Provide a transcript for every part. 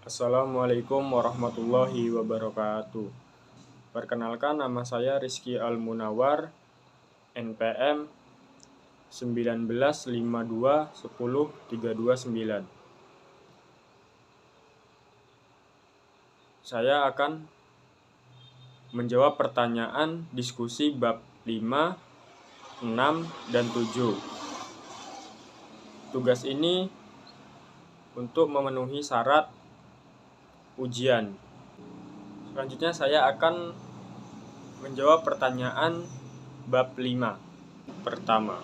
Assalamualaikum warahmatullahi wabarakatuh. Perkenalkan, nama saya Rizky Al-Munawar, NPM 1952103299. Saya akan menjawab pertanyaan diskusi bab 5, 6, dan 7. Tugas ini untuk memenuhi syarat ujian. Selanjutnya saya akan menjawab pertanyaan bab 5. Pertama,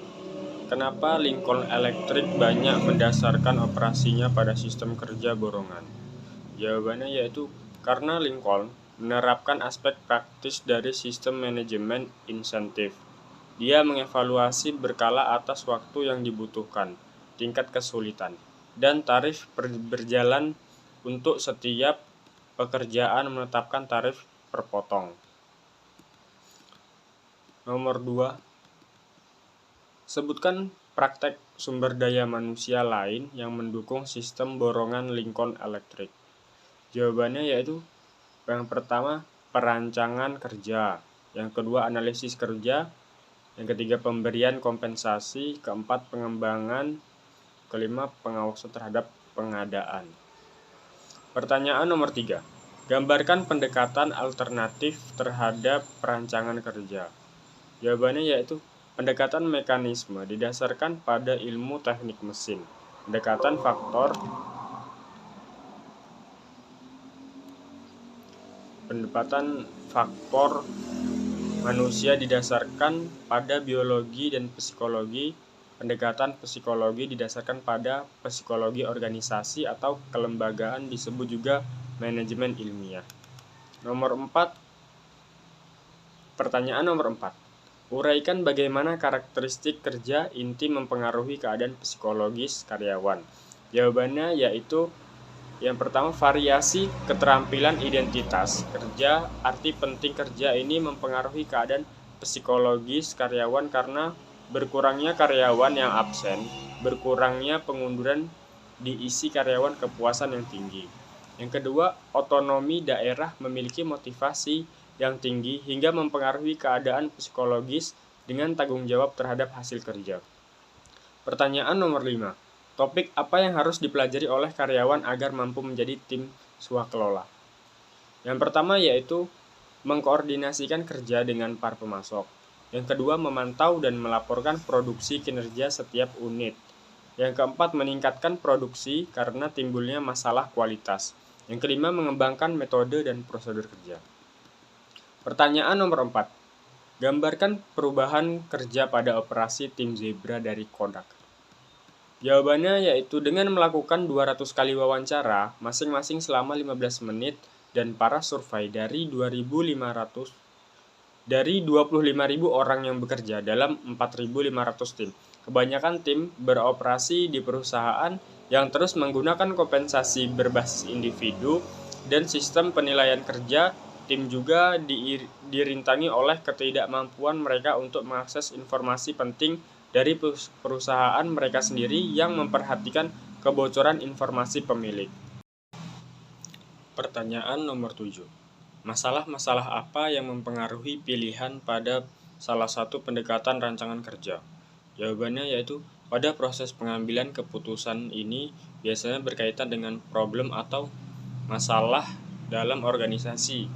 kenapa Lincoln Electric banyak mendasarkan operasinya pada sistem kerja borongan? Jawabannya yaitu karena Lincoln menerapkan aspek praktis dari sistem manajemen insentif. Dia mengevaluasi berkala atas waktu yang dibutuhkan, tingkat kesulitan, dan tarif berjalan untuk setiap pekerjaan menetapkan tarif per potong. Nomor 2. Sebutkan praktek sumber daya manusia lain yang mendukung sistem borongan Lincoln Electric. Jawabannya yaitu yang pertama, perancangan kerja, yang kedua, analisis kerja, yang ketiga, pemberian kompensasi, keempat, pengembangan, kelima, pengawasan terhadap pengadaan. Pertanyaan nomor 3. Gambarkan pendekatan alternatif terhadap perancangan kerja. Jawabannya yaitu pendekatan mekanisme didasarkan pada ilmu teknik mesin. Pendekatan faktor manusia didasarkan pada biologi dan psikologi. Pendekatan psikologi didasarkan pada psikologi organisasi atau kelembagaan, disebut juga manajemen ilmiah. Pertanyaan nomor 4. Uraikan bagaimana karakteristik kerja inti mempengaruhi keadaan psikologis karyawan. Jawabannya yaitu yang pertama, variasi keterampilan identitas kerja. Arti penting kerja ini mempengaruhi keadaan psikologis karyawan karena berkurangnya karyawan yang absen, berkurangnya pengunduran diisi karyawan kepuasan yang tinggi. Yang kedua, otonomi daerah memiliki motivasi yang tinggi hingga mempengaruhi keadaan psikologis dengan tanggung jawab terhadap hasil kerja. Pertanyaan nomor 5. Topik apa yang harus dipelajari oleh karyawan agar mampu menjadi tim swakelola? Yang pertama yaitu mengkoordinasikan kerja dengan para pemasok. Yang kedua, memantau dan melaporkan produksi kinerja setiap unit. Yang keempat, meningkatkan produksi karena timbulnya masalah kualitas. Yang kelima, mengembangkan metode dan prosedur kerja. Pertanyaan nomor 4. Gambarkan perubahan kerja pada operasi tim Zebra dari Kodak. Jawabannya yaitu dengan melakukan 200 kali wawancara masing-masing selama 15 menit dan para survei dari 25.000 orang yang bekerja dalam 4.500 tim. Kebanyakan tim beroperasi di perusahaan yang terus menggunakan kompensasi berbasis individu dan sistem penilaian kerja. Tim juga dirintangi oleh ketidakmampuan mereka untuk mengakses informasi penting dari perusahaan mereka sendiri yang memperhatikan kebocoran informasi pemilik. Pertanyaan nomor 7. Masalah-masalah apa yang mempengaruhi pilihan pada salah satu pendekatan rancangan kerja? Jawabannya yaitu pada proses pengambilan keputusan ini biasanya berkaitan dengan problem atau masalah dalam organisasi.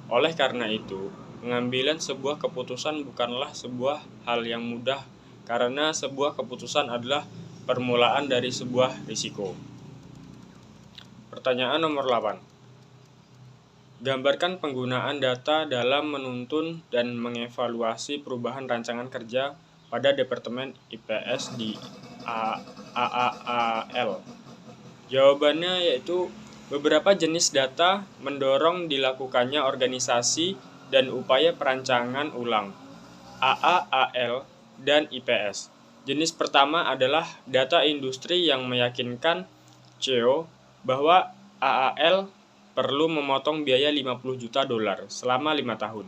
Oleh karena itu, pengambilan sebuah keputusan bukanlah sebuah hal yang mudah karena sebuah keputusan adalah permulaan dari sebuah risiko. Pertanyaan nomor 8. Gambarkan penggunaan data dalam menuntun dan mengevaluasi perubahan rancangan kerja pada Departemen IPS di AAAL. Jawabannya yaitu beberapa jenis data mendorong dilakukannya organisasi dan upaya perancangan ulang AAAL dan IPS. Jenis pertama adalah data industri yang meyakinkan CEO bahwa AAL perlu memotong biaya $50 juta selama 5 tahun.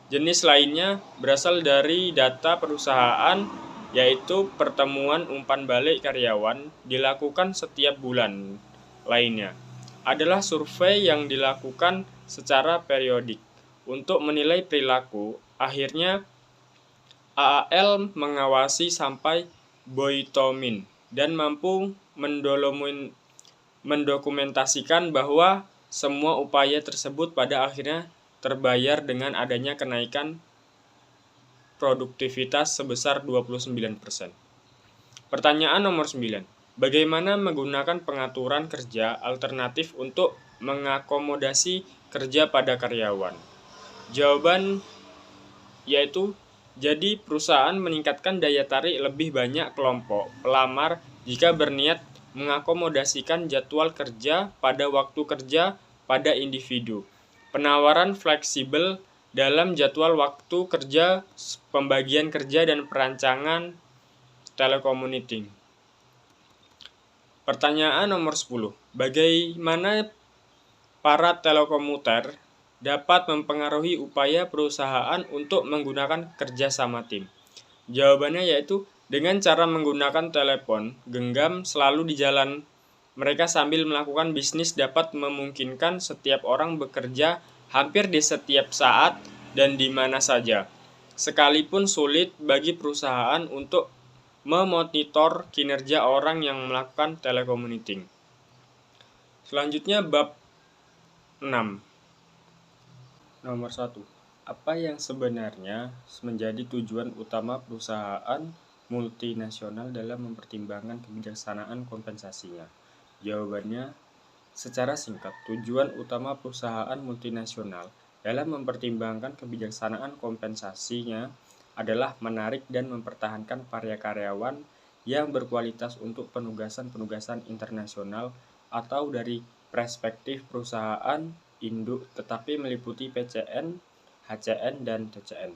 Jenis lainnya berasal dari data perusahaan, yaitu pertemuan umpan balik karyawan dilakukan setiap bulan lainnya. adalah survei yang dilakukan secara periodik untuk menilai perilaku. Akhirnya AAL mengawasi sampai Boitomin dan mampu mendokumentasikan bahwa semua upaya tersebut pada akhirnya terbayar dengan adanya kenaikan produktivitas sebesar 29%. Pertanyaan nomor 9. Bagaimana menggunakan pengaturan kerja alternatif untuk mengakomodasi kerja pada karyawan? Jawaban yaitu jadi perusahaan meningkatkan daya tarik lebih banyak kelompok pelamar jika berniat mengakomodasikan jadwal kerja pada waktu kerja pada individu. Penawaran fleksibel dalam jadwal waktu kerja, pembagian kerja, dan perancangan telecommuting. Pertanyaan nomor 10. Bagaimana para telekomuter dapat mempengaruhi upaya perusahaan untuk menggunakan kerjasama tim? Jawabannya yaitu dengan cara menggunakan telepon genggam selalu di jalan mereka sambil melakukan bisnis dapat memungkinkan setiap orang bekerja hampir di setiap saat dan di mana saja. Sekalipun sulit bagi perusahaan untuk memonitor kinerja orang yang melakukan telecommuting. Selanjutnya bab 6. Nomor 1. Apa yang sebenarnya menjadi tujuan utama perusahaan multinasional dalam mempertimbangkan kebijaksanaan kompensasinya? Jawabannya, secara singkat, tujuan utama perusahaan multinasional dalam mempertimbangkan kebijaksanaan kompensasinya adalah menarik dan mempertahankan para karyawan yang berkualitas untuk penugasan-penugasan internasional atau dari perspektif perusahaan induk tetapi meliputi PCN, HCN, dan TCN.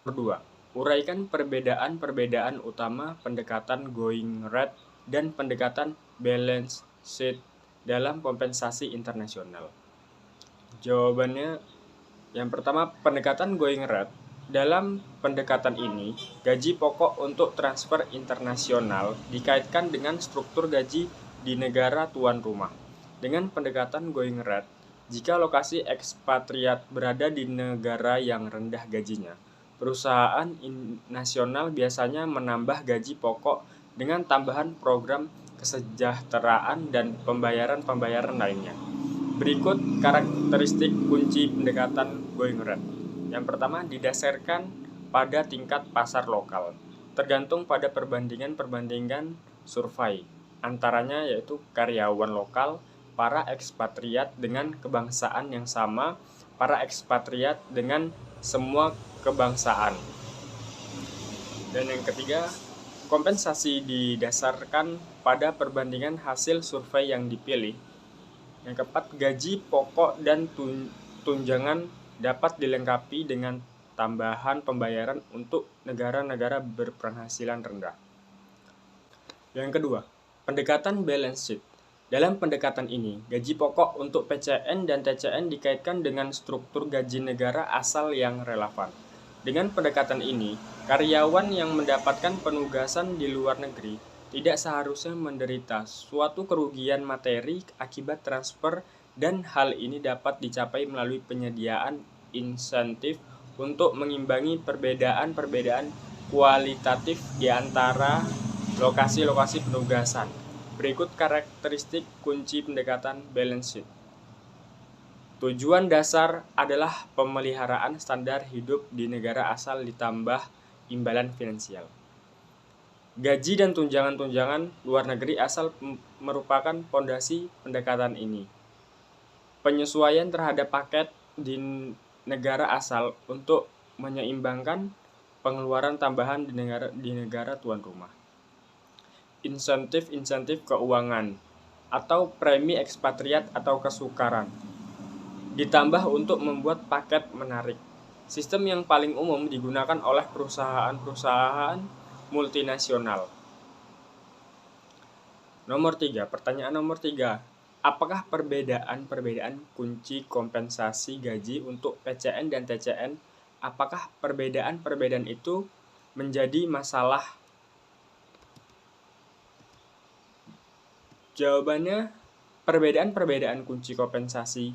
Kedua, uraikan perbedaan-perbedaan utama pendekatan going rate dan pendekatan balance sheet dalam kompensasi internasional. Jawabannya, yang pertama, pendekatan going rate. Dalam pendekatan ini, gaji pokok untuk transfer internasional dikaitkan dengan struktur gaji di negara tuan rumah. Dengan pendekatan going rate, jika lokasi ekspatriat berada di negara yang rendah gajinya, perusahaan nasional biasanya menambah gaji pokok dengan tambahan program kesejahteraan dan pembayaran-pembayaran lainnya. Berikut karakteristik kunci pendekatan going rate. Yang pertama, didasarkan pada tingkat pasar lokal, tergantung pada perbandingan survei, antaranya yaitu karyawan lokal, para ekspatriat dengan kebangsaan yang sama, para ekspatriat dengan semua kebangsaan. Dan yang ketiga, kompensasi didasarkan pada perbandingan hasil survei yang dipilih. Yang keempat, gaji pokok dan tunjangan dapat dilengkapi dengan tambahan pembayaran untuk negara-negara berpenghasilan rendah. Yang kedua, pendekatan balance sheet. Dalam pendekatan ini, gaji pokok untuk PCN dan TCN dikaitkan dengan struktur gaji negara asal yang relevan. Dengan pendekatan ini, karyawan yang mendapatkan penugasan di luar negeri tidak seharusnya menderita suatu kerugian materi akibat transfer, dan hal ini dapat dicapai melalui penyediaan insentif untuk mengimbangi perbedaan-perbedaan kualitatif di antara lokasi-lokasi penugasan. Berikut karakteristik kunci pendekatan balance sheet. Tujuan dasar adalah pemeliharaan standar hidup di negara asal ditambah imbalan finansial. Gaji dan tunjangan-tunjangan luar negeri asal merupakan pondasi pendekatan ini. Penyesuaian terhadap paket di negara asal untuk menyeimbangkan pengeluaran tambahan di negara tuan rumah. Insentif keuangan atau premi ekspatriat atau kesukaran ditambah untuk membuat paket menarik. Sistem yang paling umum digunakan oleh perusahaan-perusahaan multinasional. Pertanyaan nomor 3. Apakah perbedaan kunci kompensasi gaji untuk PCN dan TCN? Apakah perbedaan itu menjadi masalah? Jawabannya, Perbedaan-perbedaan kunci kompensasi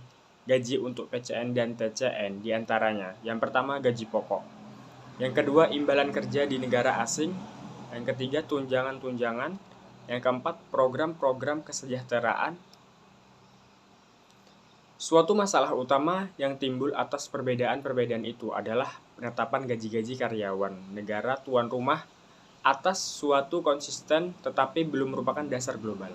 gaji untuk PCN dan TCN diantaranya, yang pertama gaji pokok, yang kedua imbalan kerja di negara asing, yang ketiga tunjangan-tunjangan, yang keempat program-program kesejahteraan. Suatu masalah utama yang timbul atas perbedaan-perbedaan itu adalah penetapan gaji-gaji karyawan negara tuan rumah atas suatu konsisten tetapi belum merupakan dasar global.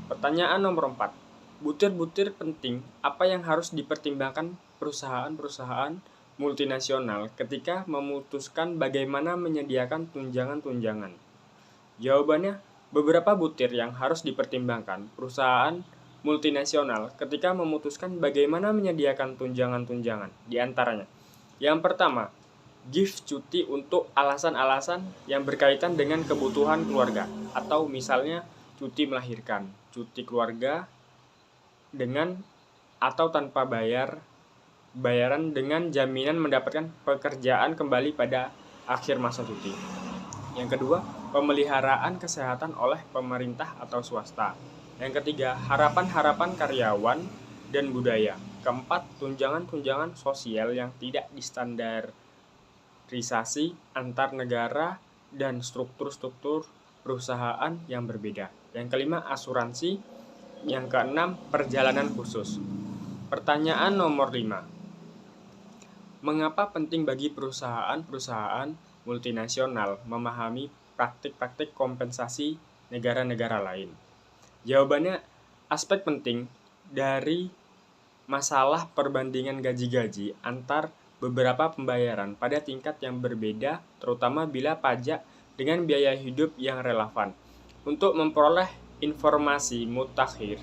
Pertanyaan nomor 4. Butir-butir penting apa yang harus dipertimbangkan perusahaan-perusahaan multinasional ketika memutuskan bagaimana menyediakan tunjangan-tunjangan? Jawabannya, beberapa butir yang harus dipertimbangkan perusahaan multinasional ketika memutuskan bagaimana menyediakan tunjangan-tunjangan. Di antaranya, yang pertama, gift cuti untuk alasan-alasan yang berkaitan dengan kebutuhan keluarga, atau misalnya cuti melahirkan, cuti keluarga dengan atau tanpa bayaran dengan jaminan mendapatkan pekerjaan kembali pada akhir masa cuti. Yang kedua, pemeliharaan kesehatan oleh pemerintah atau swasta. Yang ketiga, harapan-harapan karyawan dan budaya. Keempat, tunjangan-tunjangan sosial yang tidak distandarisasi antar negara dan struktur-struktur perusahaan yang berbeda. Yang kelima, asuransi. Yang keenam, perjalanan khusus. Pertanyaan nomor 5. Mengapa penting bagi perusahaan-perusahaan multinasional memahami praktik-praktik kompensasi negara-negara lain? Jawabannya, aspek penting dari masalah perbandingan gaji-gaji antar beberapa pembayaran pada tingkat yang berbeda, terutama bila pajak dengan biaya hidup yang relevan. Untuk memperoleh informasi mutakhir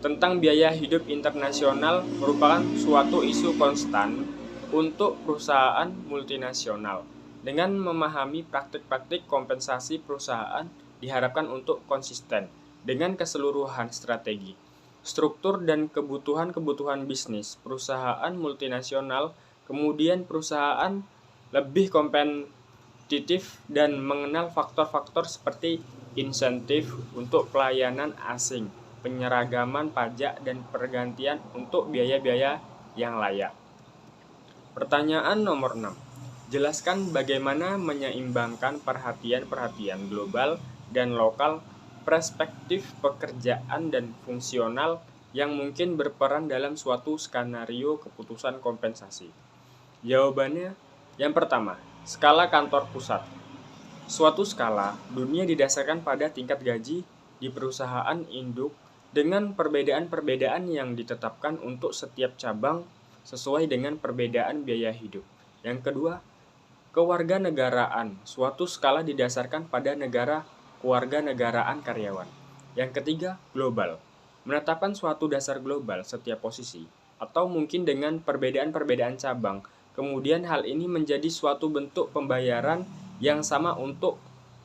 tentang biaya hidup internasional merupakan suatu isu konstan untuk perusahaan multinasional. Dengan memahami praktik-praktik kompensasi perusahaan diharapkan untuk konsisten dengan keseluruhan strategi, struktur dan kebutuhan bisnis perusahaan multinasional. Kemudian perusahaan lebih kompetitif dan mengenal faktor-faktor seperti insentif untuk pelayanan asing, penyeragaman pajak dan pergantian untuk biaya-biaya yang layak. Pertanyaan nomor 6. Jelaskan bagaimana menyeimbangkan perhatian global dan lokal, perspektif pekerjaan dan fungsional yang mungkin berperan dalam suatu skenario keputusan kompensasi. Jawabannya, yang pertama, skala kantor pusat. Suatu skala dunia didasarkan pada tingkat gaji di perusahaan induk dengan perbedaan-perbedaan yang ditetapkan untuk setiap cabang sesuai dengan perbedaan biaya hidup. Yang kedua, kewarganegaraan. Suatu skala didasarkan pada negara kewarganegaraan karyawan. Yang ketiga, global. Menetapkan suatu dasar global setiap posisi, atau mungkin dengan perbedaan-perbedaan cabang. Kemudian hal ini menjadi suatu bentuk pembayaran yang sama untuk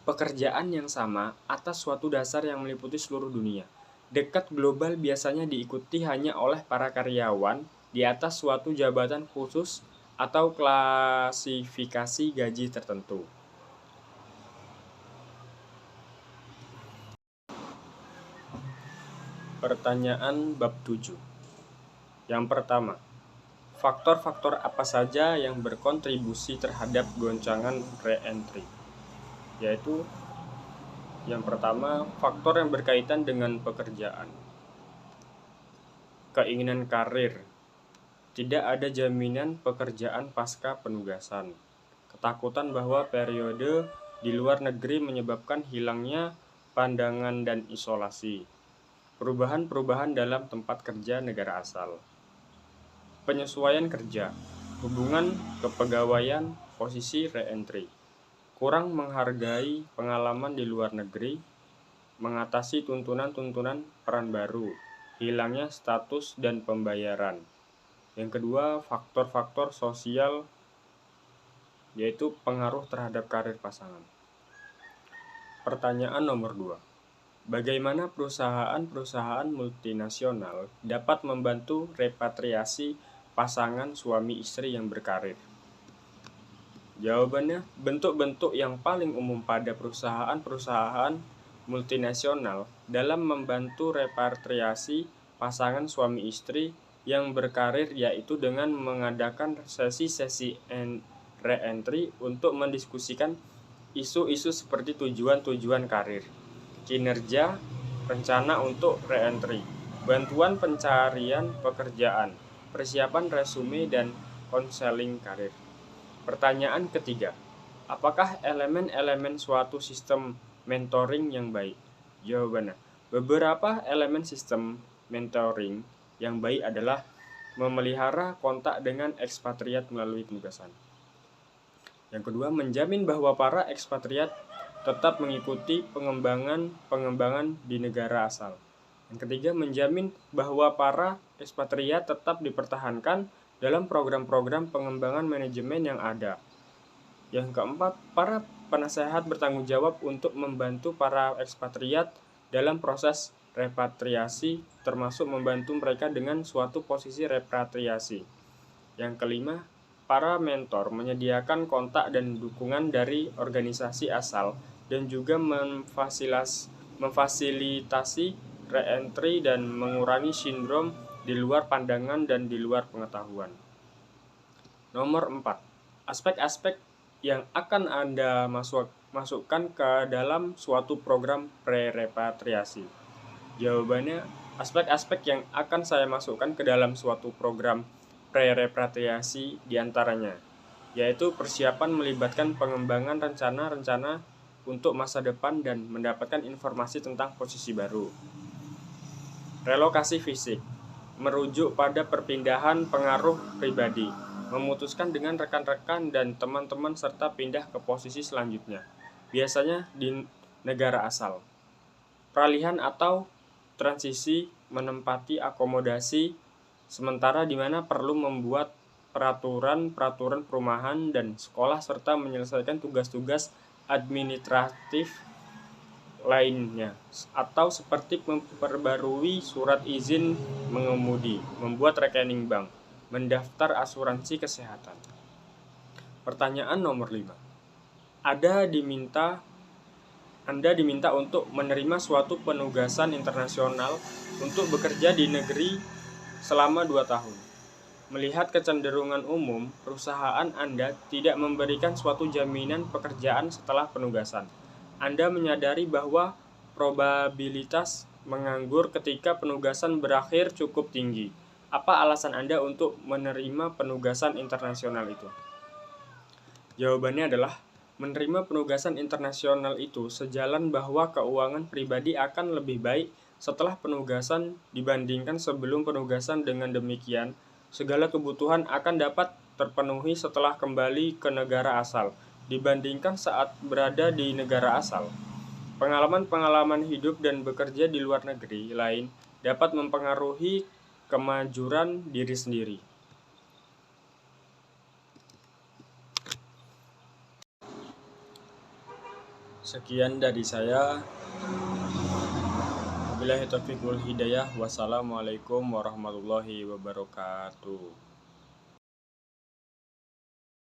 pekerjaan yang sama atas suatu dasar yang meliputi seluruh dunia. Dekat global biasanya diikuti hanya oleh para karyawan di atas suatu jabatan khusus atau klasifikasi gaji tertentu. Pertanyaan bab 7. Yang pertama, faktor-faktor apa saja yang berkontribusi terhadap goncangan re-entry? Yaitu yang pertama, faktor yang berkaitan dengan pekerjaan. Keinginan karir. Tidak ada jaminan pekerjaan pasca penugasan. Ketakutan bahwa periode di luar negeri menyebabkan hilangnya pandangan dan isolasi. Perubahan-perubahan dalam tempat kerja negara asal. Penyesuaian kerja. Hubungan kepegawaian posisi re-entry. Kurang menghargai pengalaman di luar negeri. Mengatasi tuntunan-tuntunan peran baru. Hilangnya status dan pembayaran. Yang kedua, faktor-faktor sosial, yaitu pengaruh terhadap karir pasangan. Pertanyaan nomor 2. Bagaimana perusahaan-perusahaan multinasional dapat membantu repatriasi pasangan suami istri yang berkarir? Jawabannya, bentuk-bentuk yang paling umum pada perusahaan-perusahaan multinasional dalam membantu repatriasi pasangan suami istri yang berkarir, yaitu dengan mengadakan sesi-sesi re-entry untuk mendiskusikan isu-isu seperti tujuan-tujuan karir, kinerja, rencana untuk re-entry, bantuan pencarian pekerjaan, persiapan resume, dan konseling karir. Pertanyaan ketiga, apakah elemen-elemen suatu sistem mentoring yang baik? Jawabannya, beberapa elemen sistem mentoring yang baik adalah memelihara kontak dengan ekspatriat melalui penugasan. Yang kedua, menjamin bahwa para ekspatriat tetap mengikuti pengembangan di negara asal. Yang ketiga, menjamin bahwa para ekspatriat tetap dipertahankan dalam program-program pengembangan manajemen yang ada. Yang keempat, para penasehat bertanggung jawab untuk membantu para ekspatriat dalam proses repatriasi, termasuk membantu mereka dengan suatu posisi repatriasi. Yang kelima, para mentor menyediakan kontak dan dukungan dari organisasi asal dan juga memfasilitasi re-entry dan mengurangi sindrom di luar pandangan dan di luar pengetahuan. Nomor 4. Aspek-aspek yang akan Anda masukkan ke dalam suatu program pre-repatriasi. Jawabannya, aspek-aspek yang akan saya masukkan ke dalam suatu program pre-repatriasi diantaranya, yaitu persiapan melibatkan pengembangan rencana-rencana untuk masa depan dan mendapatkan informasi tentang posisi baru. Relokasi fisik, merujuk pada perpindahan pengaruh pribadi, memutuskan dengan rekan-rekan dan teman-teman serta pindah ke posisi selanjutnya, biasanya di negara asal. Peralihan atau transisi, menempati akomodasi sementara di mana perlu membuat peraturan perumahan dan sekolah serta menyelesaikan tugas-tugas administratif lainnya, atau seperti memperbarui surat izin mengemudi, membuat rekening bank, mendaftar asuransi kesehatan. Pertanyaan nomor 5. Anda diminta untuk menerima suatu penugasan internasional untuk bekerja di negeri selama 2 tahun. Melihat kecenderungan umum, perusahaan Anda tidak memberikan suatu jaminan pekerjaan setelah penugasan. Anda menyadari bahwa probabilitas menganggur ketika penugasan berakhir cukup tinggi. Apa alasan Anda untuk menerima penugasan internasional itu? Jawabannya adalah, menerima penugasan internasional itu sejalan bahwa keuangan pribadi akan lebih baik setelah penugasan dibandingkan sebelum penugasan. Dengan demikian, segala kebutuhan akan dapat terpenuhi setelah kembali ke negara asal dibandingkan saat berada di negara asal. Pengalaman-pengalaman hidup dan bekerja di luar negeri lain dapat mempengaruhi kemajuran diri sendiri. Sekian dari saya. Wabillahi taufiq wal hidayah. Wassalamualaikum warahmatullahi wabarakatuh.